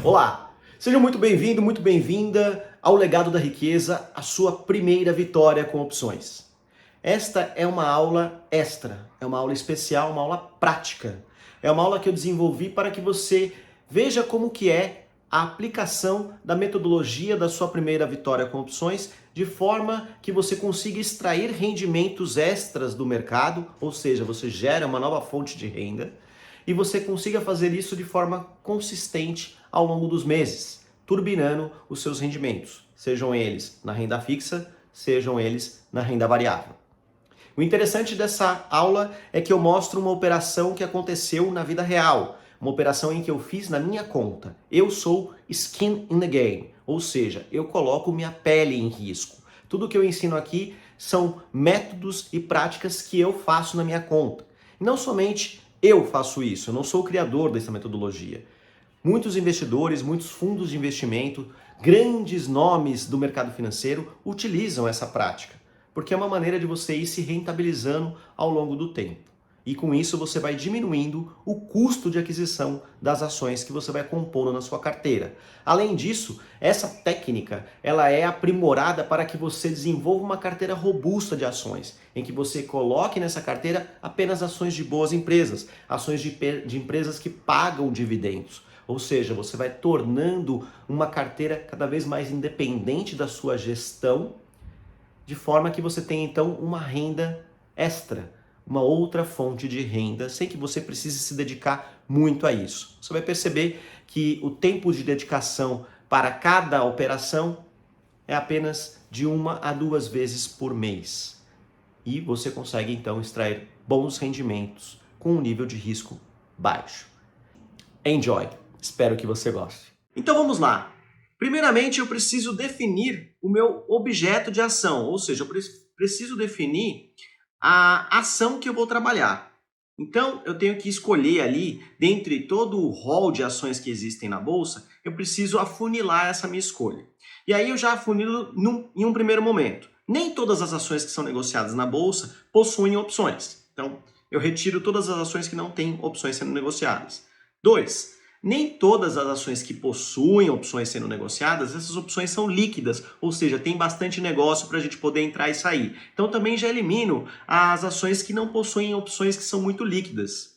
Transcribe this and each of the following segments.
Olá, seja muito bem-vindo, muito bem-vinda ao Legado da Riqueza, a sua primeira vitória com opções. Esta é uma aula extra, é uma aula especial, uma aula prática. É uma aula que eu desenvolvi para que você veja como que é a aplicação da metodologia da sua primeira vitória com opções, de forma que você consiga extrair rendimentos extras do mercado, ou seja, você gera uma nova fonte de renda, e você consiga fazer isso de forma consistente ao longo dos meses, turbinando os seus rendimentos, sejam eles na renda fixa, sejam eles na renda variável. O interessante dessa aula é que eu mostro uma operação que aconteceu na vida real, uma operação em que eu fiz na minha conta. Eu sou skin in the game, ou seja, eu coloco minha pele em risco. Tudo que eu ensino aqui são métodos e práticas que eu faço na minha conta. E não somente eu faço isso, eu não sou o criador dessa metodologia. Muitos investidores, muitos fundos de investimento, grandes nomes do mercado financeiro utilizam essa prática, porque é uma maneira de você ir se rentabilizando ao longo do tempo. E com isso você vai diminuindo o custo de aquisição das ações que você vai compondo na sua carteira. Além disso, essa técnica ela é aprimorada para que você desenvolva uma carteira robusta de ações, em que você coloque nessa carteira apenas ações de boas empresas, ações de empresas que pagam dividendos. Ou seja, você vai tornando uma carteira cada vez mais independente da sua gestão, de forma que você tenha então uma renda extra, uma outra fonte de renda, sem que você precise se dedicar muito a isso. Você vai perceber que o tempo de dedicação para cada operação é apenas de 1 a 2 vezes por mês. E você consegue então extrair bons rendimentos com um nível de risco baixo. Enjoy! Espero que você goste. Então vamos lá. Primeiramente, eu preciso definir o meu objeto de ação, ou seja, eu preciso definir a ação que eu vou trabalhar. Então, eu tenho que escolher ali, dentre todo o rol de ações que existem na bolsa, eu preciso afunilar essa minha escolha. E aí eu já afunilo em um primeiro momento. Nem todas as ações que são negociadas na bolsa possuem opções. Então, eu retiro todas as ações que não têm opções sendo negociadas. 2. Nem todas as ações que possuem opções sendo negociadas, essas opções são líquidas, ou seja, tem bastante negócio para a gente poder entrar e sair. Então também já elimino as ações que não possuem opções que são muito líquidas.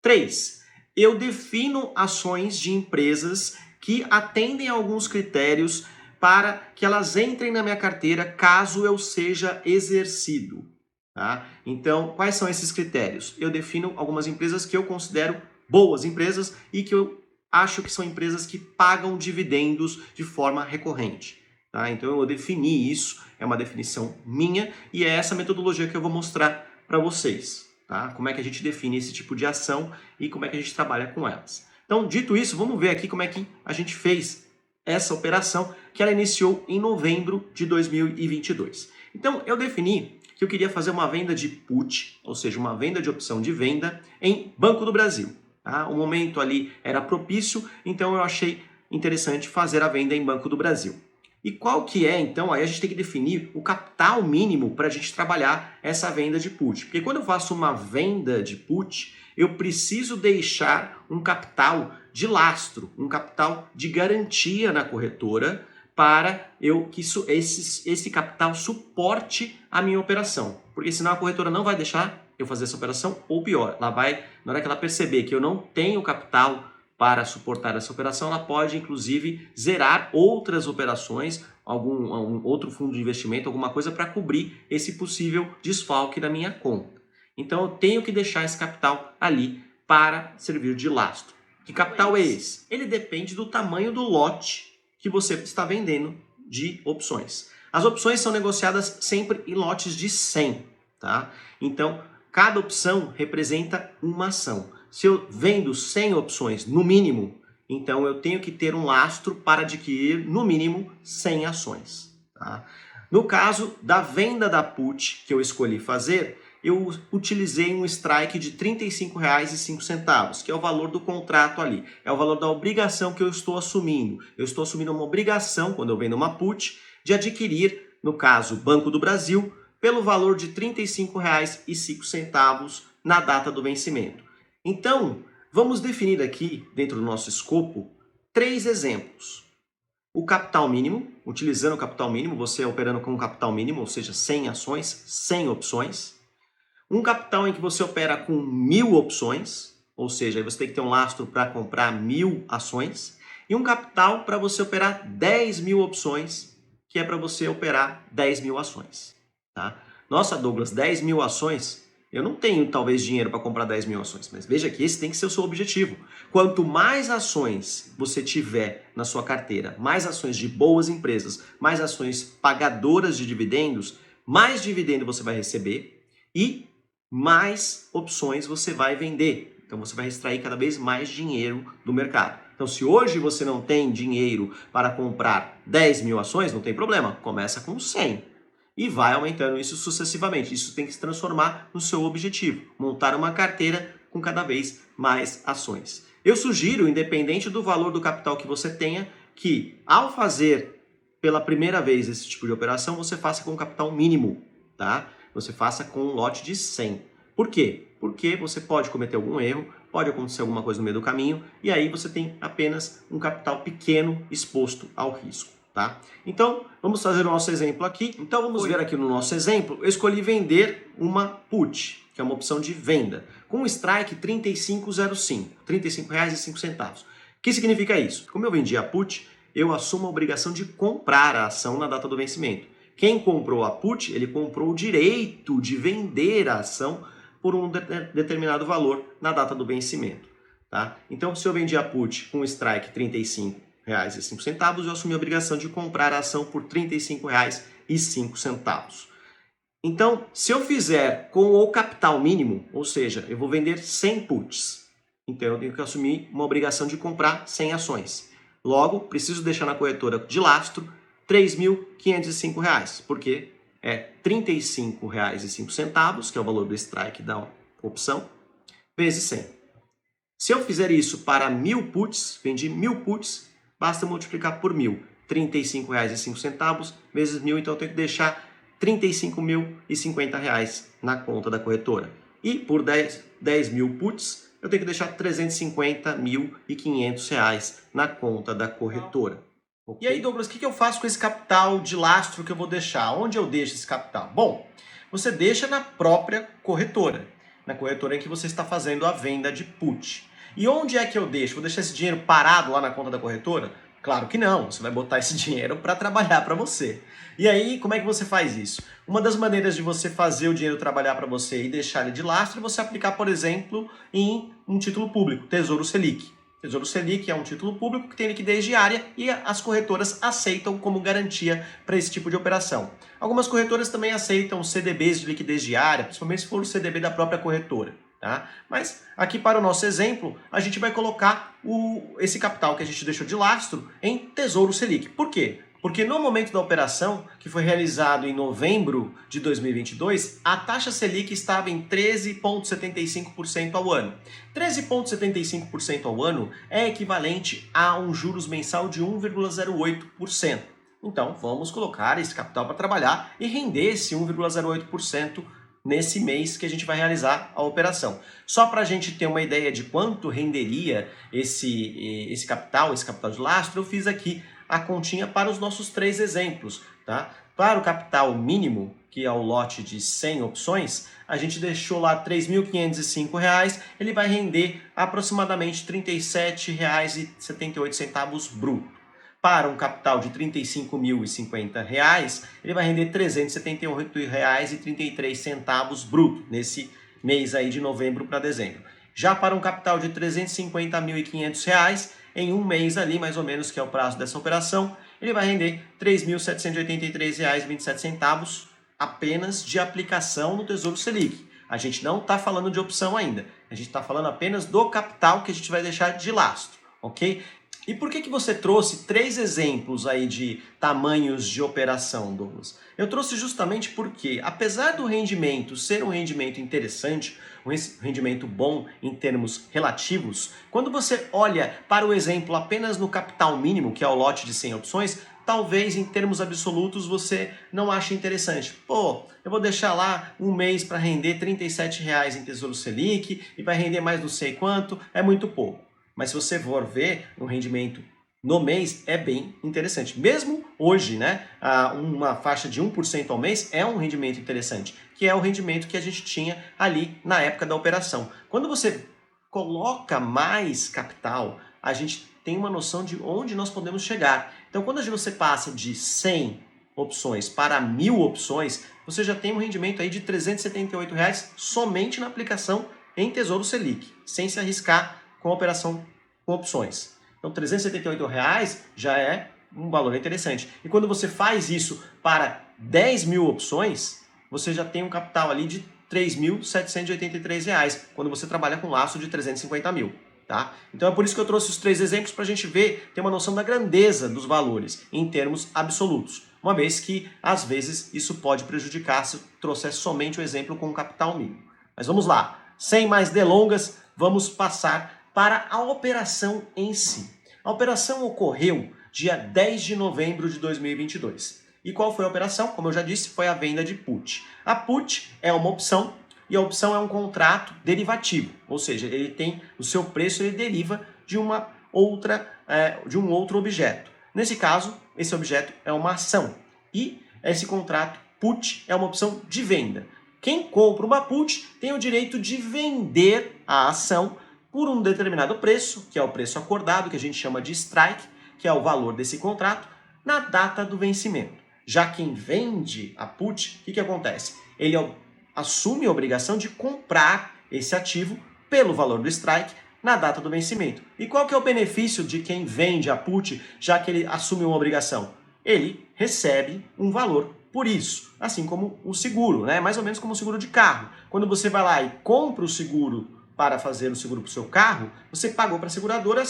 3. Eu defino ações de empresas que atendem a alguns critérios para que elas entrem na minha carteira caso eu seja exercido. Tá? Então, quais são esses critérios? Eu defino algumas empresas que eu considero boas empresas e que eu acho que são empresas que pagam dividendos de forma recorrente. Tá? Então eu defini isso, é uma definição minha e é essa metodologia que eu vou mostrar para vocês. Tá? Como é que a gente define esse tipo de ação e como é que a gente trabalha com elas. Então, dito isso, vamos ver aqui como é que a gente fez essa operação que ela iniciou em novembro de 2022. Então, eu defini que eu queria fazer uma venda de put, ou seja, uma venda de opção de venda em Banco do Brasil. Tá? O momento ali era propício, então eu achei interessante fazer a venda em Banco do Brasil. E qual que é, então, aí a gente tem que definir o capital mínimo para a gente trabalhar essa venda de put. Porque quando eu faço uma venda de put, eu preciso deixar um capital de lastro, um capital de garantia na corretora para que esse capital suporte a minha operação. Porque senão a corretora não vai deixar eu fazer essa operação, ou pior, na hora que ela perceber que eu não tenho capital para suportar essa operação, ela pode inclusive zerar outras operações, algum outro fundo de investimento, alguma coisa para cobrir esse possível desfalque da minha conta. Então eu tenho que deixar esse capital ali para servir de lastro. Que capital é esse? Ele depende do tamanho do lote que você está vendendo de opções. As opções são negociadas sempre em lotes de 100, tá? Então, cada opção representa uma ação. Se eu vendo 100 opções, no mínimo, então eu tenho que ter um lastro para adquirir, no mínimo, 100 ações. Tá? No caso da venda da put que eu escolhi fazer, eu utilizei um strike de R$ 35,05, que é o valor do contrato ali. É o valor da obrigação que eu estou assumindo. Eu estou assumindo uma obrigação, quando eu vendo uma put, de adquirir, no caso, Banco do Brasil, pelo valor de R$ 35,05 na data do vencimento. Então, vamos definir aqui, dentro do nosso escopo, três exemplos. O capital mínimo, utilizando o capital mínimo, você operando com o capital mínimo, ou seja, 100 ações, 100 opções. Um capital em que você opera com 1000 opções, ou seja, aí você tem que ter um lastro para comprar 1000 ações. E um capital para você operar 10.000 opções, que é para você operar 10.000 ações. Tá? Nossa, Douglas, 10.000 ações? Eu não tenho talvez dinheiro para comprar 10.000 ações, mas veja que esse tem que ser o seu objetivo. Quanto mais ações você tiver na sua carteira, mais ações de boas empresas, mais ações pagadoras de dividendos, mais dividendo você vai receber e mais opções você vai vender. Então você vai extrair cada vez mais dinheiro do mercado. Então se hoje você não tem dinheiro para comprar 10.000 ações, não tem problema, começa com 100 e vai aumentando isso sucessivamente. Isso tem que se transformar no seu objetivo, montar uma carteira com cada vez mais ações. Eu sugiro, independente do valor do capital que você tenha, que ao fazer pela primeira vez esse tipo de operação, você faça com capital mínimo, tá? Você faça com um lote de 100. Por quê? Porque você pode cometer algum erro, pode acontecer alguma coisa no meio do caminho, e aí você tem apenas um capital pequeno exposto ao risco. Tá? Então, vamos fazer o nosso exemplo aqui. Então, vamos ver aqui no nosso exemplo. Eu escolhi vender uma put, que é uma opção de venda, com um strike 35,05, R$ 35,05. O que significa isso? Como eu vendi a put, eu assumo a obrigação de comprar a ação na data do vencimento. Quem comprou a put, ele comprou o direito de vender a ação por um determinado valor na data do vencimento. Tá? Então, se eu vendi a put com strike R$ 35,05, eu assumi a obrigação de comprar a ação por R$ 35,05. Então, se eu fizer com o capital mínimo, ou seja, eu vou vender 100 puts, então eu tenho que assumir uma obrigação de comprar 100 ações. Logo, preciso deixar na corretora de lastro R$ 3.505, porque é R$ 35,05, que é o valor do strike da opção, vezes 100. Se eu fizer isso para 1000 puts, vendi 1000 puts, basta multiplicar por 1000. R$ 35,05 vezes 1000, então eu tenho que deixar R$ 35.050 na conta da corretora. E por 10.000 puts, eu tenho que deixar R$ 350.500 na conta da corretora. Okay? E aí, Douglas, o que eu faço com esse capital de lastro que eu vou deixar? Onde eu deixo esse capital? Bom, você deixa na própria corretora, na corretora em que você está fazendo a venda de put. E onde é que eu deixo? Vou deixar esse dinheiro parado lá na conta da corretora? Claro que não, você vai botar esse dinheiro para trabalhar para você. E aí, como é que você faz isso? Uma das maneiras de você fazer o dinheiro trabalhar para você e deixar ele de lastro é você aplicar, por exemplo, em um título público, Tesouro Selic. Tesouro Selic é um título público que tem liquidez diária e as corretoras aceitam como garantia para esse tipo de operação. Algumas corretoras também aceitam CDBs de liquidez diária, principalmente se for o CDB da própria corretora. Tá? Mas aqui para o nosso exemplo, a gente vai colocar esse capital que a gente deixou de lastro em Tesouro Selic. Por quê? Porque no momento da operação, que foi realizado em novembro de 2022, a taxa Selic estava em 13,75% ao ano. 13,75% ao ano é equivalente a um juros mensal de 1,08%. Então, vamos colocar esse capital para trabalhar e render esse 1,08% nesse mês que a gente vai realizar a operação. Só para a gente ter uma ideia de quanto renderia esse capital de lastro, eu fiz aqui a continha para os nossos 3 exemplos. Tá? Para o capital mínimo, que é o lote de 100 opções, a gente deixou lá R$ 3.505, ele vai render aproximadamente R$ 37,78 bruto. Para um capital de R$ 35.050, ele vai render R$ 378,33 bruto nesse mês aí de novembro para dezembro. Já para um capital de R$ 350.500, em um mês ali, mais ou menos, que é o prazo dessa operação, ele vai render R$ 3.783,27 apenas de aplicação no Tesouro Selic. A gente não está falando de opção ainda, a gente está falando apenas do capital que a gente vai deixar de lastro, ok? E por que você trouxe 3 exemplos aí de tamanhos de operação, Douglas? Eu trouxe justamente porque, apesar do rendimento ser um rendimento interessante, um rendimento bom em termos relativos, quando você olha para o exemplo apenas no capital mínimo, que é o lote de 100 opções, talvez em termos absolutos você não ache interessante. Pô, eu vou deixar lá um mês para render R$ 37 em Tesouro Selic e vai render mais não sei quanto, é muito pouco. Mas se você for ver um rendimento no mês é bem interessante. Mesmo hoje, né, uma faixa de 1% ao mês é um rendimento interessante, que é o rendimento que a gente tinha ali na época da operação. Quando você coloca mais capital, a gente tem uma noção de onde nós podemos chegar. Então, quando você passa de 100 opções para 1.000 opções, você já tem um rendimento aí de R$ 378 somente na aplicação em Tesouro Selic, sem se arriscar com a operação com opções. Então, R$ 378 já é um valor interessante. E quando você faz isso para 10.000 opções, você já tem um capital ali de R$ 3.783, quando você trabalha com laço de 350 mil. Tá? Então é por isso que eu trouxe os 3 exemplos para a gente ver, ter uma noção da grandeza dos valores em termos absolutos. Uma vez que, às vezes, isso pode prejudicar se eu trouxer somente o exemplo com o capital mínimo. Mas vamos lá, sem mais delongas, vamos passar para a operação em si. A operação ocorreu dia 10 de novembro de 2022. E qual foi a operação? Como eu já disse, foi a venda de put. A put é uma opção e a opção é um contrato derivativo, ou seja, ele tem o seu preço, ele deriva de de um outro objeto. Nesse caso, esse objeto é uma ação e esse contrato put é uma opção de venda. Quem compra uma put tem o direito de vender a ação por um determinado preço, que é o preço acordado, que a gente chama de strike, que é o valor desse contrato, na data do vencimento. Já quem vende a put, o que acontece? Ele assume a obrigação de comprar esse ativo pelo valor do strike na data do vencimento. E qual que é o benefício de quem vende a put, já que ele assume uma obrigação? Ele recebe um valor por isso, assim como o seguro, né? Mais ou menos como o seguro de carro. Quando você vai lá e compra o seguro para fazer o seguro para o seu carro, você pagou para a seguradora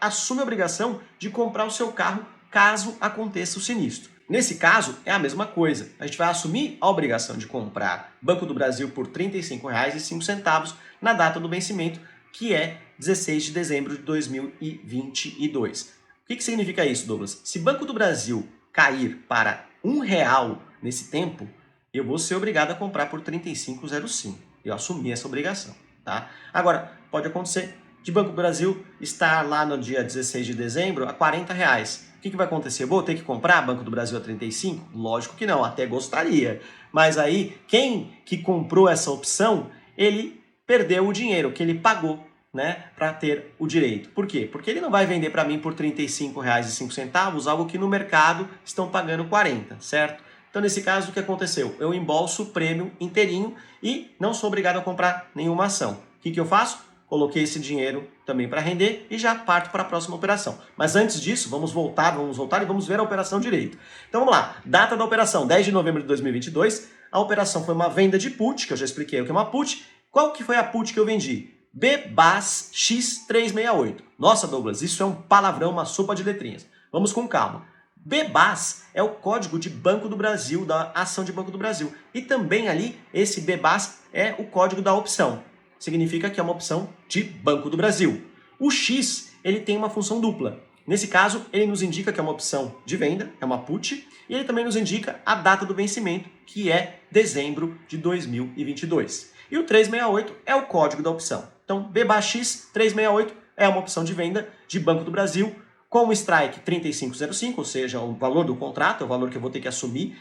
assume a obrigação de comprar o seu carro caso aconteça o sinistro. Nesse caso, é a mesma coisa. A gente vai assumir a obrigação de comprar Banco do Brasil por R$ 35,05 na data do vencimento, que é 16 de dezembro de 2022. O que significa isso, Douglas? Se Banco do Brasil cair para R$ 1 nesse tempo, eu vou ser obrigado a comprar por R$ 35,05. Eu assumi essa obrigação. Tá? Agora, pode acontecer de Banco do Brasil estar lá no dia 16 de dezembro a R$ 40. O que vai acontecer? Vou ter que comprar Banco do Brasil a 35? Lógico que não, até gostaria. Mas aí, quem que comprou essa opção, ele perdeu o dinheiro que ele pagou, né, para ter o direito. Por quê? Porque ele não vai vender para mim por R$ 35,05, algo que no mercado estão pagando 40, certo? Então, nesse caso, o que aconteceu? Eu embolso o prêmio inteirinho e não sou obrigado a comprar nenhuma ação. O que eu faço? Coloquei esse dinheiro também para render e já parto para a próxima operação. Mas antes disso, vamos voltar e vamos ver a operação direito. Então vamos lá, data da operação, 10 de novembro de 2022. A operação foi uma venda de put, que eu já expliquei o que é uma put. Qual que foi a put que eu vendi? BBAS X368. Nossa, Douglas, isso é um palavrão, uma sopa de letrinhas. Vamos com calma. BBAS é o código de Banco do Brasil, da ação de Banco do Brasil. E também ali, esse BBAS é o código da opção. Significa que é uma opção de Banco do Brasil. O X, ele tem uma função dupla. Nesse caso, ele nos indica que é uma opção de venda, é uma put, e ele também nos indica a data do vencimento, que é dezembro de 2022. E o 368 é o código da opção. Então, BBAX 368 é uma opção de venda de Banco do Brasil, com o strike 35,05, ou seja, o valor do contrato, é o valor que eu vou ter que assumir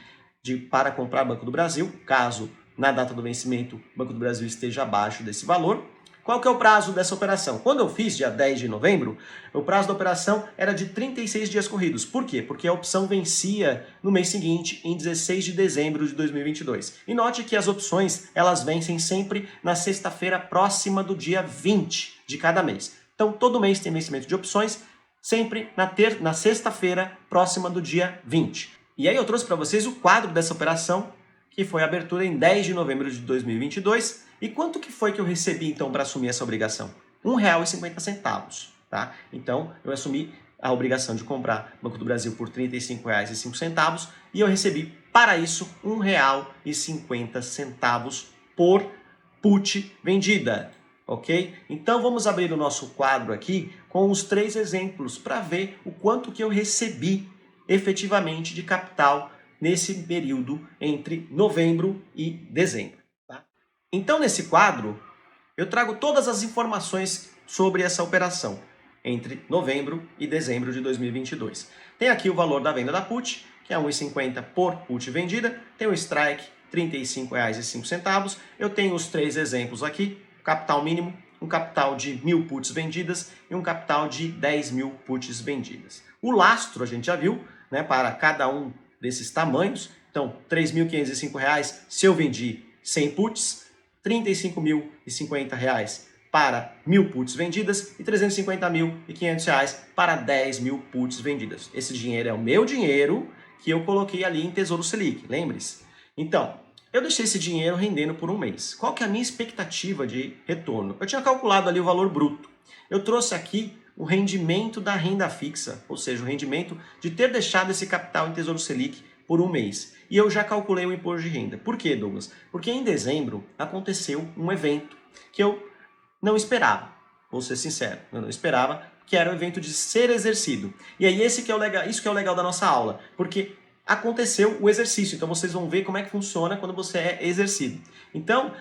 para comprar Banco do Brasil, caso na data do vencimento o Banco do Brasil esteja abaixo desse valor. Qual que é o prazo dessa operação? Quando eu fiz, dia 10 de novembro, o prazo da operação era de 36 dias corridos. Por quê? Porque a opção vencia no mês seguinte, em 16 de dezembro de 2022. E note que as opções, elas vencem sempre na sexta-feira próxima do dia 20 de cada mês. Então, todo mês tem vencimento de opções, sempre na sexta-feira próxima do dia 20. E aí eu trouxe para vocês o quadro dessa operação, que foi a abertura em 10 de novembro de 2022. E quanto que foi que eu recebi, então, para assumir essa obrigação? R$ 1,50, tá? Então, eu assumi a obrigação de comprar Banco do Brasil por R$ 35,05 e eu recebi, para isso, R$ 1,50 por put vendida, ok? Então, vamos abrir o nosso quadro aqui com os 3 exemplos para ver o quanto que eu recebi efetivamente de capital nesse período entre novembro e dezembro. Tá? Então, nesse quadro, eu trago todas as informações sobre essa operação. entre novembro e dezembro de 2022. Tem aqui o valor da venda da put, que é 1,50 por put vendida, tem o strike, R$ 35,05. Eu tenho os 3 exemplos aqui, capital mínimo, um capital de 1.000 puts vendidas e um capital de 10.000 puts vendidas. O lastro a gente já viu, né, para cada um desses tamanhos. Então, R$ 3.505 se eu vendi 100 puts, R$ 35.050 para 1.000 puts vendidas e R$ 350.500 para 10.000 puts vendidas. Esse dinheiro é o meu dinheiro que eu coloquei ali em Tesouro Selic, lembre-se. Então, eu deixei esse dinheiro rendendo por um mês. Qual que é a minha expectativa de retorno? Eu tinha calculado ali o valor bruto. Eu trouxe aqui o rendimento da renda fixa, ou seja, o rendimento de ter deixado esse capital em Tesouro Selic por um mês. E eu já calculei o imposto de renda. Por quê, Douglas? Porque em dezembro aconteceu um evento que eu não esperava. Vou ser sincero, eu não esperava, que era o evento de ser exercido. E aí isso que é o legal da nossa aula, porque aconteceu o exercício. Então vocês vão ver como é que funciona quando você é exercido. Então,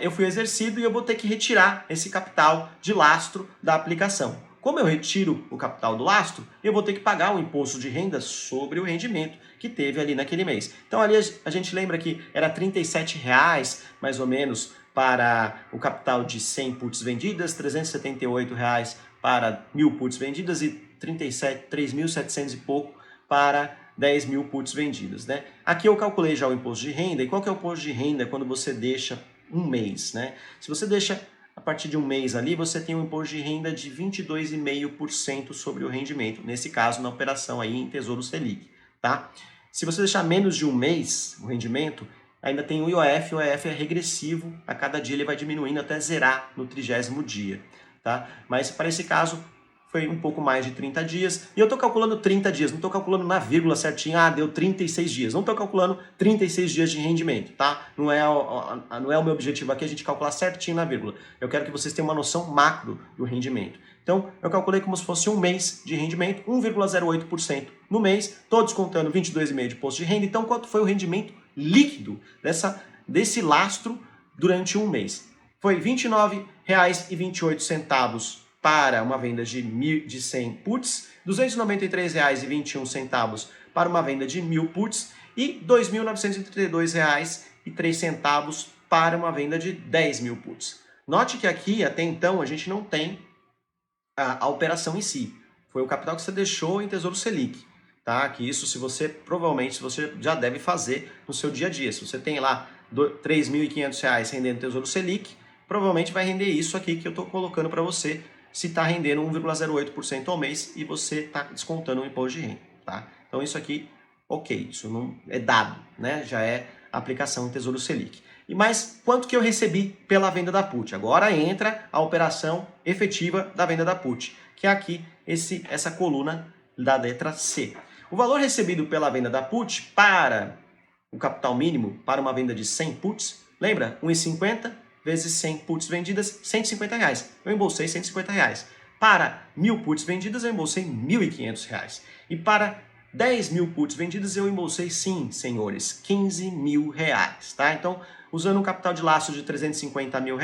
eu fui exercido e eu vou ter que retirar esse capital de lastro da aplicação. Como eu retiro o capital do lastro, eu vou ter que pagar o imposto de renda sobre o rendimento que teve ali naquele mês. Então ali a gente lembra que era R$ 37,00 mais ou menos para o capital de 100 puts vendidas, R$ 378,00 para 1.000 puts vendidas e 3.700 e pouco para 10.000 puts vendidas, né? Aqui eu calculei já o imposto de renda. E qual que é o imposto de renda quando você deixa um mês, né? Se você deixa a partir de um mês ali, você tem um imposto de renda de 22,5% sobre o rendimento. Nesse caso, na operação aí em Tesouro Selic, tá? Se você deixar menos de um mês o rendimento, ainda tem o IOF. O IOF é regressivo. A cada dia ele vai diminuindo até zerar no 30º dia, tá? Mas para esse caso, foi um pouco mais de 30 dias. E eu estou calculando 30 dias, não estou calculando na vírgula certinho, deu 36 dias. Não estou calculando 36 dias de rendimento, tá? Não é o meu objetivo aqui a gente calcular certinho na vírgula. Eu quero que vocês tenham uma noção macro do rendimento. Então, eu calculei como se fosse um mês de rendimento, 1,08% no mês. Estou descontando 22,5% de imposto de renda. Então, quanto foi o rendimento líquido desse lastro durante um mês? Foi R$ 29,28 para uma venda de 100 puts, R$ 293,21 para uma venda de 1.000 puts e R$ 2.932,03 para uma venda de 10.000 puts. Note que aqui, até então, a gente não tem a operação em si. Foi o capital que você deixou em Tesouro Selic. Tá? Que isso, provavelmente, você já deve fazer no seu dia a dia. Se você tem lá R$ 3.500 rendendo Tesouro Selic, provavelmente vai render isso aqui que eu estou colocando para você, se está rendendo 1,08% ao mês e você está descontando o imposto de renda, tá? Então isso aqui, ok, isso não é dado, né? Já é aplicação em Tesouro Selic. E mais, quanto que eu recebi pela venda da put? Agora entra a operação efetiva da venda da put, que é aqui essa coluna da letra C. O valor recebido pela venda da put para o capital mínimo, para uma venda de 100 puts, lembra? 1,50 vezes 100 puts vendidas, R$ 150. Eu embolsei R$ 150. Para 1.000 puts vendidas, eu embolsei R$ 1.500. E para 10.000 puts vendidas, eu embolsei, sim, senhores, R$ 15.000, tá? Então, usando um capital de laço de R$ 350 mil,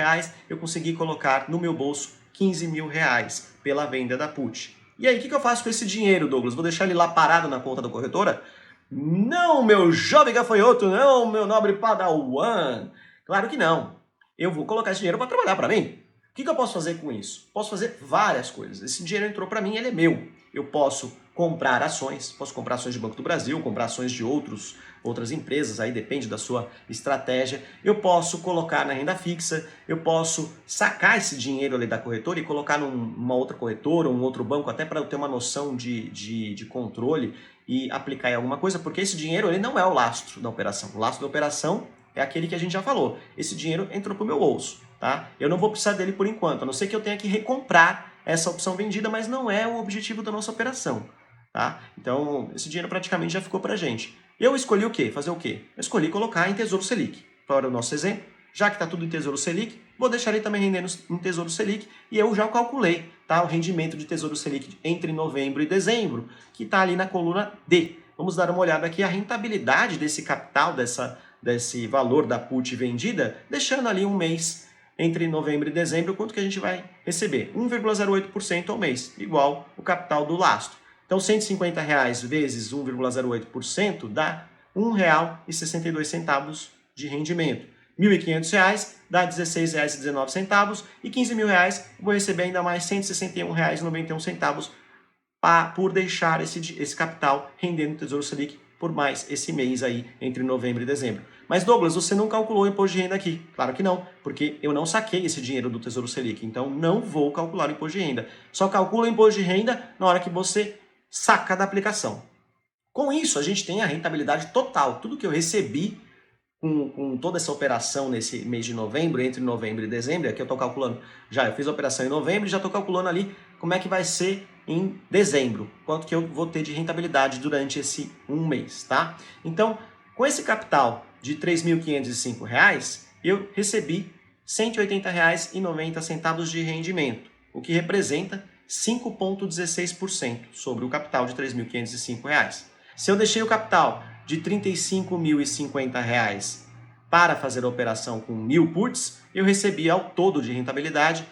eu consegui colocar no meu bolso R$ 15.000 pela venda da put. E aí, o que eu faço com esse dinheiro, Douglas? Vou deixar ele lá parado na conta da corretora? Não, meu jovem gafanhoto, não, meu nobre padawan. Claro que não. Eu vou colocar esse dinheiro para trabalhar para mim. O que eu posso fazer com isso? Posso fazer várias coisas. Esse dinheiro entrou para mim, ele é meu. Eu posso comprar ações de Banco do Brasil, comprar ações de outras empresas, aí depende da sua estratégia. Eu posso colocar na renda fixa, eu posso sacar esse dinheiro ali da corretora e colocar numa outra corretora, um outro banco, até para eu ter uma noção de controle e aplicar em alguma coisa, porque esse dinheiro ele não é o lastro da operação. O lastro da operação é aquele que a gente já falou. Esse dinheiro entrou para o meu bolso, tá? Eu não vou precisar dele por enquanto, a não ser que eu tenha que recomprar essa opção vendida, mas não é o objetivo da nossa operação, tá? Então, esse dinheiro praticamente já ficou para a gente. Eu escolhi o quê? Fazer o quê? Eu escolhi colocar em Tesouro Selic. Para o nosso exemplo, já que está tudo em Tesouro Selic, vou deixar ele também rendendo em Tesouro Selic e eu já calculei, tá? O rendimento de Tesouro Selic entre novembro e dezembro, que está ali na coluna D. Vamos dar uma olhada aqui a rentabilidade desse capital, desse valor da put vendida, deixando ali um mês entre novembro e dezembro, quanto que a gente vai receber? 1,08% ao mês, igual o capital do lastro. Então, R$ 150 vezes 1,08% dá R$ 1,62 de rendimento. R$ 1.500 dá R$ 16,19 e R$ 15.000 vou receber ainda mais R$ 161,91 por deixar esse capital rendendo no Tesouro Selic por mais esse mês aí, entre novembro e dezembro. Mas Douglas, você não calculou o imposto de renda aqui? Claro que não, porque eu não saquei esse dinheiro do Tesouro Selic, então não vou calcular o imposto de renda. Só calcula o imposto de renda na hora que você saca da aplicação. Com isso, a gente tem a rentabilidade total. Tudo que eu recebi com toda essa operação nesse mês de novembro, entre novembro e dezembro, aqui eu estou calculando, eu fiz a operação em novembro e já estou calculando ali como é que vai ser em dezembro, quanto que eu vou ter de rentabilidade durante esse um mês, tá? Então, com esse capital de R$ 3.505, eu recebi R$ 180,90 de rendimento, o que representa 5,16% sobre o capital de R$ 3.505. Se eu deixei o capital de R$ 35.050 para fazer a operação com 1.000 puts, eu recebi ao todo de rentabilidade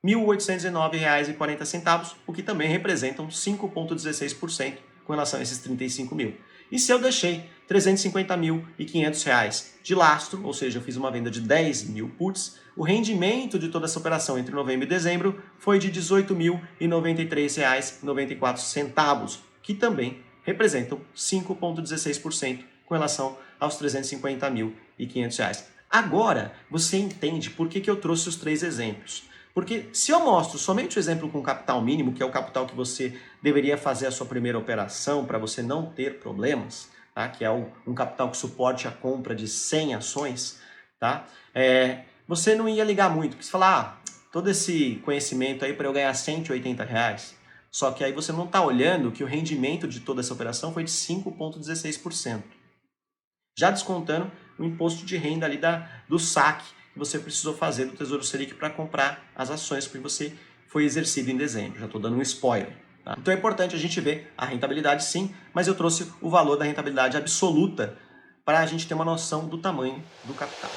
R$ 1.809,40, o que também representam 5,16% com relação a esses 35 mil. E se eu deixei R$ 350.500 de lastro, ou seja, eu fiz uma venda de 10.000 puts, o rendimento de toda essa operação entre novembro e dezembro foi de R$ 18.093,94, que também representam 5,16% com relação aos R$ 350.500. Agora, você entende por que eu trouxe os 3 exemplos. Porque se eu mostro somente o exemplo com capital mínimo, que é o capital que você deveria fazer a sua primeira operação para você não ter problemas, tá? Que é um capital que suporte a compra de 100 ações, tá? Você não ia ligar muito, porque você fala, todo esse conhecimento aí para eu ganhar R$ 180. Só que aí você não está olhando que o rendimento de toda essa operação foi de 5,16%. Já descontando o imposto de renda ali do saque que você precisou fazer do Tesouro Selic para comprar as ações que você foi exercido em dezembro. Já estou dando um spoiler. Tá? Então é importante a gente ver a rentabilidade sim, mas eu trouxe o valor da rentabilidade absoluta para a gente ter uma noção do tamanho do capital.